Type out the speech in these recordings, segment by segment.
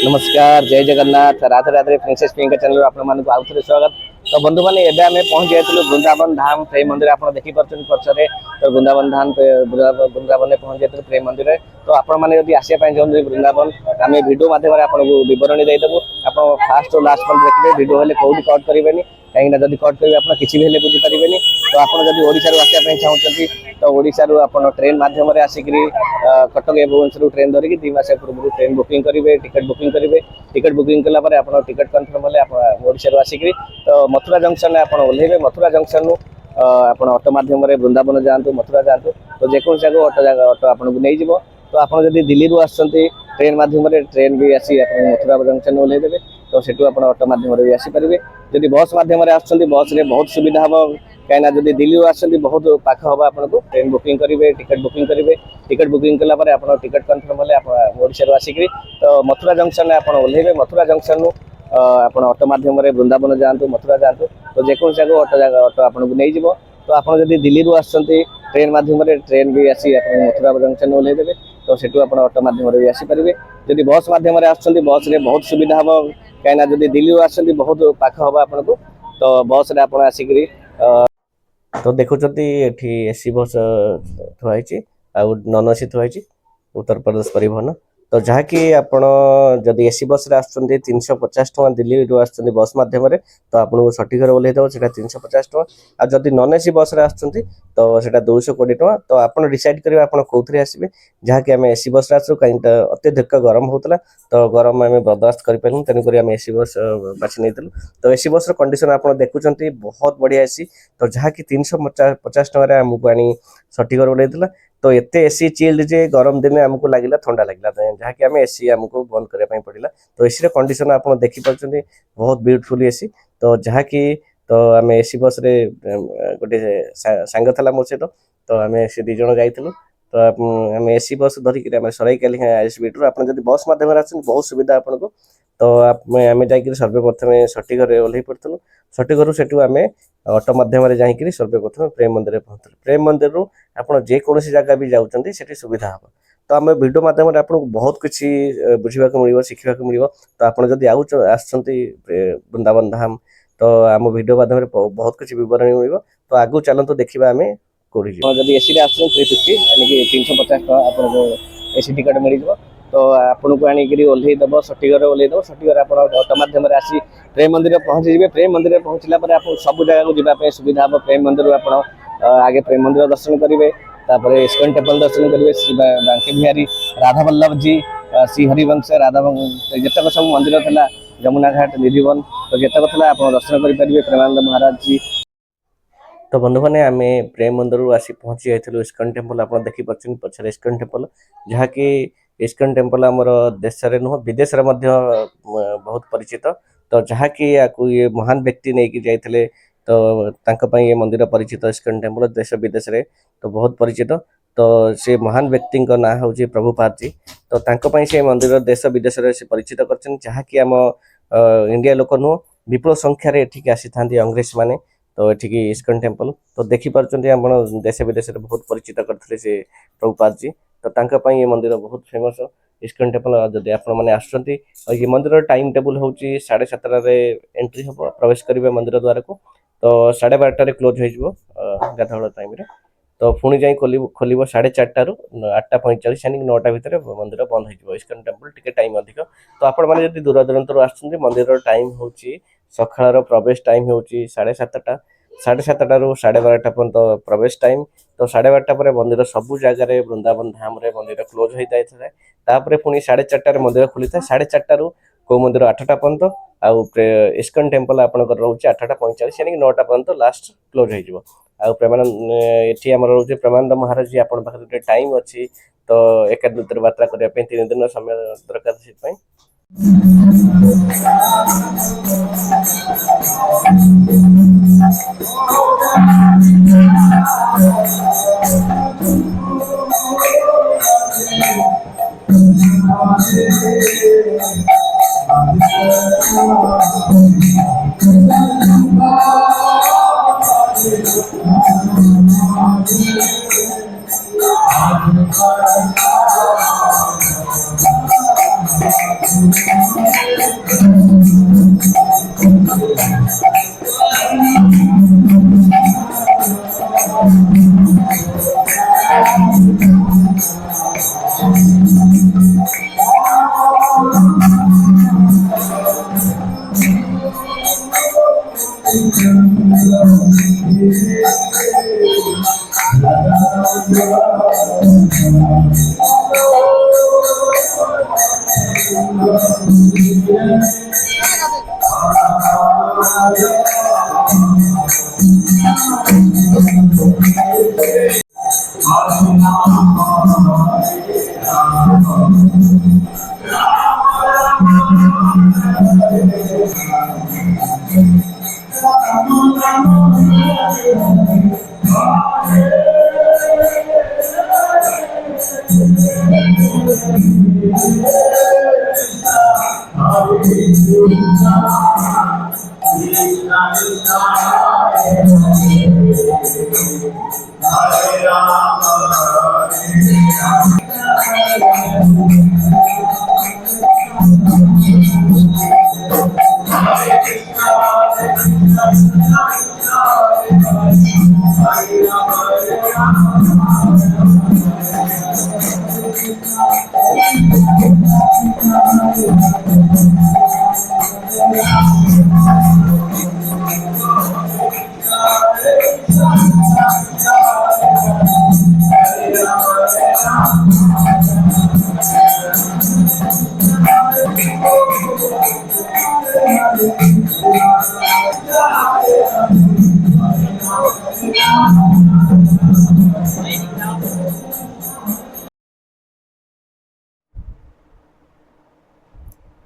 नमस्कार जय Jagannath Radhe Radhe princess Priyanka channel आप आउ थे स्वागत। तो बंधु मैंने एवं आम पहुंच जाइए वृंदावन धाम प्रेम मंदिर आप देखी पार्टी पचर तो वृंदावन धाम वृंदावन पहुंच जाइए प्रेम मंदिर। तो आपने आसापी चाहते वृंदावन आम भिडियो मध्यम आपको बरणी देदेबू आप फास्ट और लास्ट पर्यटन देखिए भिडियो हेल्ले कौटी कट करेंगे कहीं जब कट करेंगे आप किसी भी बुझीपारे। तो आप आसापी चाहते तो ओडिशा आप ट्रेन मध्यम आसिक कटक भुवनेश्वर ट्रेन धरिकी 2 मास पूर्व ट्रेन बुकिंग करेंगे टिकट बुकिंग करेंगे। टिकट बुकिंग कलापर आप टिकट कन्फर्म हेल्ले ओडिशा आसिक तो मथुरा जंक्शन आप ओह्लैबे। मथुरा जंक्शन आप ऑटो मध्यम वृंदावन जातु मथुरा जातु तो जेको जगह ऑटो आपको नहीं जाव। तो आप दिल्ली आसुँच ट्रेन मध्यम ट्रेन भी आसी मथुरा जंक्शन ओह्लैदेवे तो सेठू आप ऑटो मध्यम भी आसीपारे। जदि बस मध्यम बस रे बहुत सुविधा हम कहीं जब दिल्ली आसुँच बहुत पाख हम आपको ट्रेन बुकिंग करेंगे टिकट बुकिंग करेंगे। टिकट बुकिंग कलापर आप टिकट कन्फर्म हेल्ले ओडिशा आसिक तो मथुरा जंक्शन आप ओह्लैबे। मथुरा जंक्शन आप ऑटो मध्यम वृंदावन जातु मथुरा जातु तो जेको जगह ऑटो आपको नहीं जाव। तो आप दिल्ली आसुँच ट्रेन मध्यम ट्रेन भी आसी मथुरा जंक्शन ओह्लैदेवे तो सेठू आप ऑटो मध्यम भी आसीपारे। जदि बस मध्यम आसुँच बस रे बहुत सुविधा हम कहीं जब दिल्ली आसुँच बहुत पाख हम आपको तो बस रे आप आसिक तो देखुं ये AC bus थुआई none AC थुआई Uttar Pradesh परिवहन। तो जहाँकि आपण जदि एसी बस रे आसुँच 350 टका दिल्ली आसुँच बस मध्यम तो आपको सठिक ओह्लैदेव से 350 टका। आ जदि नन एसी बस रे आसुँच तो सेटा 220 टका। तो आप डिसाइड करेंगे आप कौन आसवे जहाँकि आम एसी बस आसू कहीं अत्यधिक गरम होता तो गरम आम बर्दाश्त करूँ तेणुक आम एसी बस बाछी नहीं। तो एसी बस कंडीशन आप देखुं बहुत बढ़िया एसी तो जहाँकि 350 टकर आमको आनी सठिक ओह्लैला। तो एते एसी चिल्ड जे गरम दिन आमको लगे ठंडा लगे जहाँकि आम एसी आमको बंद करने पड़ा। तो एसी कंडीशन आप देखिए बहुत ब्यूटीफुल एसी तो जहाँकि तो आम एसी बस रे गोटे सांग था मो सहित तो आम से 2 जन जाइलु। तो आम एसी बस धरिक सराइकाली आईएसबीटी आप बस मध्यम आस बहुत सुविधा आपको। तो आम जा सर्वप्रथम सठिक ओह्लै पड़ू सठिक सेठू आम ऑटो मध्यम जाकि सर्वप्रथम प्रेम मंदिर पहुँचल। प्रेम मंदिर रू आप जेकोसी जगह भी जाऊँच सुविधा हम। तो आम वीडियो मध्यम आपको बहुत किसी बुझा मिल शिखा मिल। तो आप आसुँच वृंदावन धाम तो आम वीडियो माध्यम बहुत किसी बरणी मिल। तो आगू चलते देखा आम कौटी जब एसी आस 350 350 टका आप एसी टिकट मिल जाव। तो आपको आनिक ओह्लैदेव सठिक ओह्लैदेव सठिक आप ऑटो मध्यम आसी प्रेम मंदिर पहुँची जाए। प्रेम मंदिर पहुँचला आप सब जगह जावाई सुविधा हम। प्रेम मंदिर आप आगे प्रेम मंदिर दर्शन करेंगे तापर इस्कन टेम्पल दर्शन करेंगे श्री बांके बिहारी राधा वल्लभ जी श्री हरिवंश राधा जितक सब मंदिर था जमुना घाट निधिवन तो जितक था आप दर्शन करेंगे प्रेमानंद महाराज जी। तो बंधु मैंने आम प्रेम मंदिर आसी पहुँची जाइलु इस्कन टेम्पल आप देखिए पचर इस्कन टेम्पल जहाँकि इस्कन टेम्पल आमर देश में नुह विदेश में बहुत परिचित। तो जहाँकि ये महान व्यक्ति नहीं जाते तो ये मंदिर परिचित इस्कन टेम्पल देश विदेश में तो बहुत परिचित। तो से महान व्यक्ति ना हूँ प्रभुपाद जी तो से मंदिर देश विदेश में से परिचित कर जहाँकि आम इंडिया लोक नुह विपुल संख्यार एठिक आसी था अंग्रेज मैंने तो ये इस्कन टेम्पल तो देखिपे आप देश विदेश में बहुत परिचित करते से प्रभुपाद जी। तो ये मंदिर बहुत फेमस इस्कन टेम्पल। जदि आपने आसुँच ये मंदिर टाइम टेबुल हूँ 7:30 एंट्री हम प्रवेश करेंगे मंदिर द्वार को तो 12:30 क्लोज हो गाधुआ टाइम। तो पुणी जा खोल 4:30 रू 8:45 यानी 9टा भितर मंदिर बंद हो इस्कन टेम्पल टिके टाइम अधिक। तो आपड़ी दूर दूरांतर आसुँच मंदिर टाइम हूँ सकाळ प्रवेश टाइम हूँ 7:30 7:30 रू 12:30 पर्यंत प्रवेश टाइम। तो 12:30 पर मंदिर सबू जगार वृंदावन धाम रे मंदिर क्लोज हो जाए तापर पुणी 4:30 मंदिर खुली था 4:30 रू को मंदिर 8टा पर्यंत आउ इस्कन टेम्पल आपंकर रोचे 8:45 यानी 9टा पर्यंत लास्ट क्लोज हो। आ प्रेमानंद ये रोचे प्रेमानंद महाराज जी आप टाइम अच्छी तो एकादश यात्रा करने 3 दिन समय दरकार से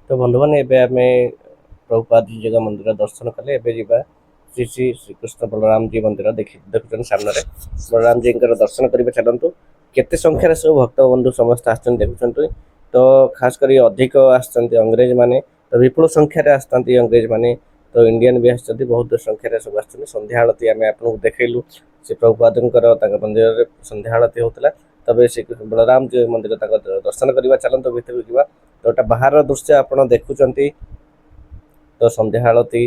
तो बंधुମାନେ ଏବେ ଆମେ ପ୍ରଭୁପାଦ ଜୀଙ୍କ ମନ୍ଦିର ଦର୍ଶନ କଲେ। ଏବେ ଯିବା ଶ୍ରୀ ଶ୍ରୀ ଶ୍ରୀକୃଷ୍ଣ ବଳରାମ ଜୀ ମନ୍ଦିର ଦେଖୁଛନ୍ତି ସାମ୍ନାରେ ବଳରାମ ଜୀଙ୍କର ଦର୍ଶନ କରିବା। ଚାଲନ୍ତୁ କେତେ ସଂଖ୍ୟାରେ ସବୁ ଭକ୍ତ ବନ୍ଧୁ ସମସ୍ତେ ଆସିଛନ୍ତି ଦେଖୁଛନ୍ତି। ତ ଖାସ କରି ଅଧିକ ଆସିଛନ୍ତି ଅଂଗ୍ରେଜ ମାନେ, ତ ବିପୁଳ ସଂଖ୍ୟାରେ ଆସିଥାନ୍ତି ଅଂଗ୍ରେଜ ମାନେ, ତ ଇଣ୍ଡିଆନ ବି ଆସିଛନ୍ତି ବହୁତ ସଂଖ୍ୟାରେ ସବୁ ଆସିଛନ୍ତି। ସନ୍ଧ୍ୟା ଆଳତୀ ଆମେ ଆପଣଙ୍କୁ ଦେଖେଇଲୁ, ସେ ପ୍ରଭୁପାଦଙ୍କର ତାଙ୍କ ମନ୍ଦିରରେ ସନ୍ଧ୍ୟା ଆଳତୀ ହଉଥିଲା। ତବେ ଶ୍ରୀ ବଳରାମ ଜୀ ମନ୍ଦିର ତାଙ୍କ ଦର୍ଶନ କରିବା। ଚାଲନ୍ତୁ ଭିତରକୁ ଯିବା। ତ ଏଟା ବାହାର ଦୃଶ୍ୟ ଆପଣ ଦେଖୁଛନ୍ତି। ତ ସନ୍ଧ୍ୟା ଆଳତୀ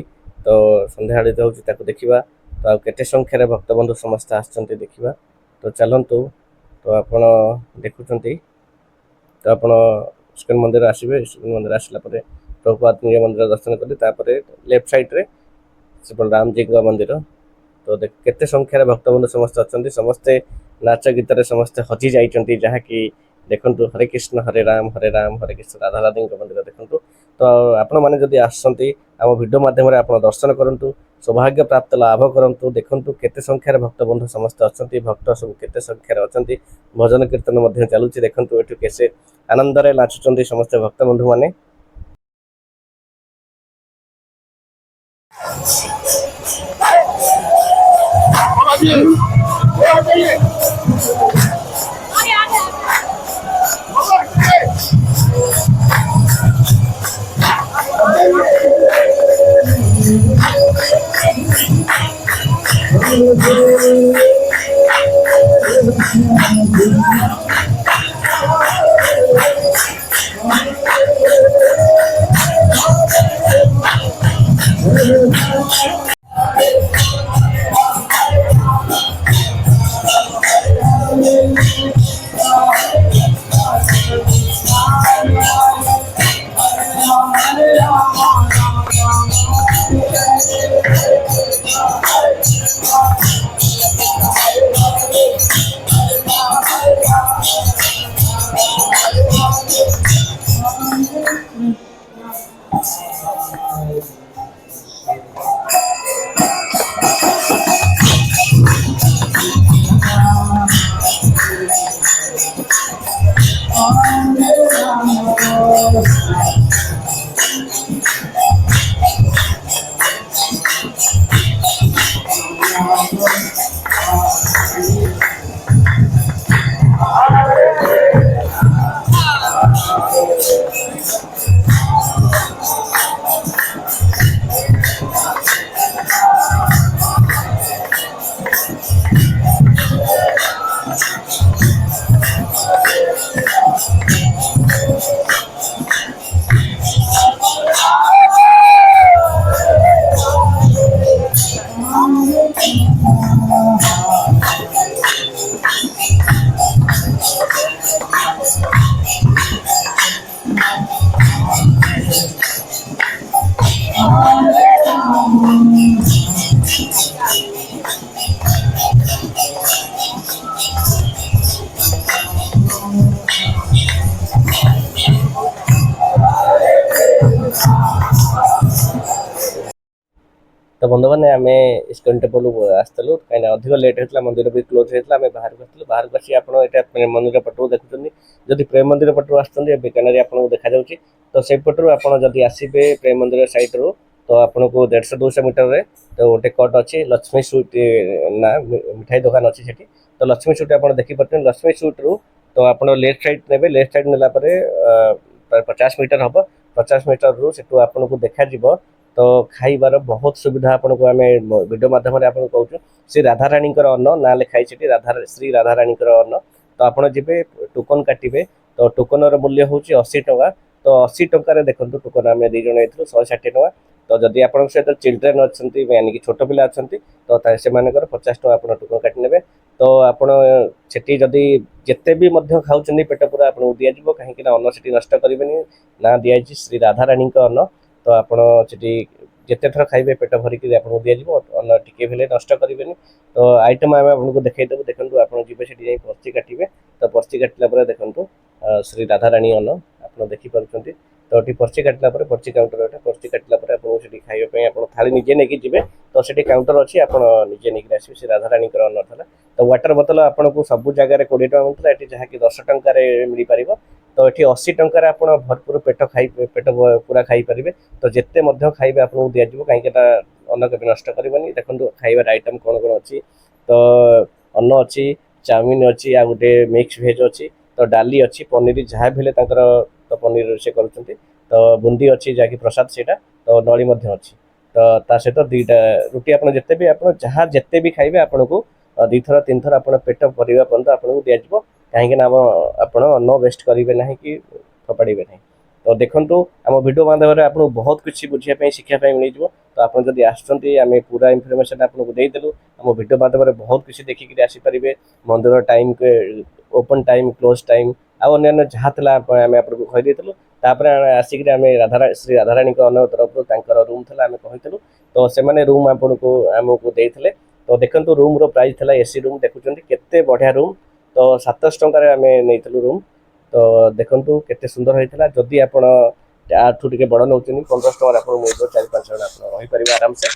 ହେଉଛି ତାକୁ ଦେଖିବା। ତ ଆଉ କେତେ ସଂଖ୍ୟାରେ ଭକ୍ତବନ୍ଧୁ ସମସ୍ତେ ଆସିଛନ୍ତି ଦେଖିବା। ତ ଚାଲନ୍ତୁ, ତ ଆପଣ ଦେଖୁଛନ୍ତି, ତ ଆପଣ ଇସ୍କନ ମନ୍ଦିର ଆସିବେ। ଇସ୍କନ ମନ୍ଦିର ଆସିଲା ପରେ ପ୍ରଭୁପାଦ ନିଜ ମନ୍ଦିର ଦର୍ଶନ କଲେ, ତାପରେ ଲେଫ୍ଟ ସାଇଡ୍ରେ ଶ୍ରୀ ବଳରାମ ଜୀଙ୍କ ମନ୍ଦିର। ତ କେତେ ସଂଖ୍ୟାରେ ଭକ୍ତବନ୍ଧୁ ସମସ୍ତେ ଅଛନ୍ତି, ସମସ୍ତେ ନାଚ ଗୀତରେ ସମସ୍ତେ ହଜି ଯାଇଛନ୍ତି। ଯାହାକି ଦେଖନ୍ତୁ ହରେ କୃଷ୍ଣ ହରେ ରାମ ହରେ କୃଷ୍ଣ ରାଧା ରାଧୀଙ୍କ ମନ୍ଦିର ଦେଖନ୍ତୁ। ତ ଆପଣମାନେ ଯଦି ଆସୁଛନ୍ତି ଆମ ଭିଡ଼ିଓ ମାଧ୍ୟମରେ ଆପଣ ଦର୍ଶନ କରନ୍ତୁ, ସୌଭାଗ୍ୟ ପ୍ରାପ୍ତ ଲାଭ କରନ୍ତୁ। ଦେଖନ୍ତୁ କେତେ ସଂଖ୍ୟାରେ ଭକ୍ତବନ୍ଧୁ ସମସ୍ତେ ଅଛନ୍ତି, ଭକ୍ତ ସବୁ କେତେ ସଂଖ୍ୟାରେ ଅଛନ୍ତି। ଭଜନ କୀର୍ତ୍ତନ ମଧ୍ୟ ଚାଲୁଛି। ଦେଖନ୍ତୁ ଏଠୁ କେତେ ଆନନ୍ଦରେ ନାଚୁଛନ୍ତି ସମସ୍ତେ ଭକ୍ତବନ୍ଧୁ ମାନେ। तो बंधु मैंने आम इस्कन टेम्पल आसलु कहीं अधिक लेट होता मंदिर भी क्लोज होता आम बाहर आसलु बाहर आसी आप मंदिर पटू देखुं जदि प्रेम मंदिर पटू आसुँच बेकानी आपको देखा जाऊँगी तो से पटू आप आसबे प्रेम मंदिर साइड रू तो आपन को 150-200 मीटर रे तो गोटे कट अच्छी लक्ष्मी स्वीट ना मिठाई दुकान अच्छी से तो लक्ष्मी स्वीट आप देखिए लक्ष्मी स्वीट रू तो आप लेफ्ट साइड ने लेफ्ट साइड नेला प्राय 50 मीटर हम 50 मीटर रू से आपको देखा तो खाइबार बहुत सुविधा आपको आम वीडियो मध्यम आपको कहूँ श्री राधाराणी अन्न ना लिखाई से राधा श्री राधाराणी अन्न तो आपड़ जी टोकन काटे तो टोकन मूल्य हूँ 80 टंका तो 80 टंकार देखो टोकन आम 2 जन 160 टंका तो जदि आप सहित चिल्ड्रेन अच्छा यानी कि छोट पिला अच्छा तो से 50 टंका आप टोकन काटी ने तो आपड़ी जदि जिते भी खाऊँ पेट पूरा आपको दिज्व कहीं अन्न से नष्ट करेंगे ना दिखाई श्री राधाराणी अन्न तो आपड़ी जिते थर खाइबे पेट भरिक आपको दिज्व अन्न टिके भी नष्ट करेंगे तो आइटम आम आपको देखईदेव देखो आप जी पर्ची काटे तो पर्ची काटिला देखो श्री राधाराणी अन्न आप देखिपुं तो ये पर्ची काटिला पर्ची काउंटर पर्ची काटिला आपको खाइबा आप थाली निजे नहीं जी तो से काउंटर अच्छी आप निजे नहीं आसवे से राधाराणी अन्न था तो वाटर बोतल आपको सब जगह 20 टका मिलता है जहाँकि 10 टंकार मिल पार तो ये 80 टंकार आप भरपूर पेट पेट पूरा खाई पारे तो जिते खाइबे आपको दिज्व कहीं अन्न के नष्ट करेंगे देखो खाइबार आइटम कौन कौन अच्छी तो अन्न अच्छी चाउमिन अच्छी आ गोटे मिक्स भेज अच्छी तो डाली अच्छी पनीर जहाँ भी तो पनीर से कर तो बुंदी अच्छी जहाँकि प्रसाद से तो नड़ी अच्छी तो ता सहित 2टा रुटी आप जिते भी आप जहाँ जिते भी खाइबे आपन को 2 थर 3 थर आप पेट भरवा पर्यंत आपको दिज्व कहीं आप अन्न वेस्ट करेंगे ना कि फपाड़े ना तो देखो आम भिडियो माध्यम आपको बहुत कुछ बुझापी शिखापी मिल तो आप जब आम पूरा इनफर्मेशन आपको देदेलु आम भिडियो माध्यम बहुत कुछ देखिक आसीपारे मंदिर time open time close time आने जहाँ आम आपको कहीदेलु आसिक राधा श्री राधाराणी अन्न तरफ रूम था आम कहूँ तो से रूम आपको आमको देते तो देखो रूम रो प्राइस था एसी रूम देखुं केते बढ़िया रूम तो 700 टंकार आम नहीं रूम तो देखो केते सुंदर होता जदि आप टे बड़ नौ 1500 टकर आप 4-5 जन आप रहीपर आराम से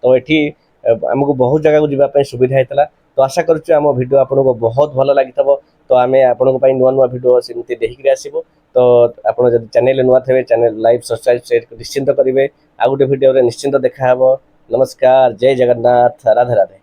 तो ये आमको बहुत जगह जावाई सुविधा होता तो आशा करुँ आम भिडियो आपको बहुत भल लगी तो आम आपण नुआ नुआ भिडियो सेमती देखिक आसबू तो आप चैनल नुआ थे चैनल लाइक सब्सक्राइब शेयर निश्चिंत करेंगे आ गोटे भिडियो निश्चिंत देखा नमस्कार जय जगन्नाथ राधे राधे।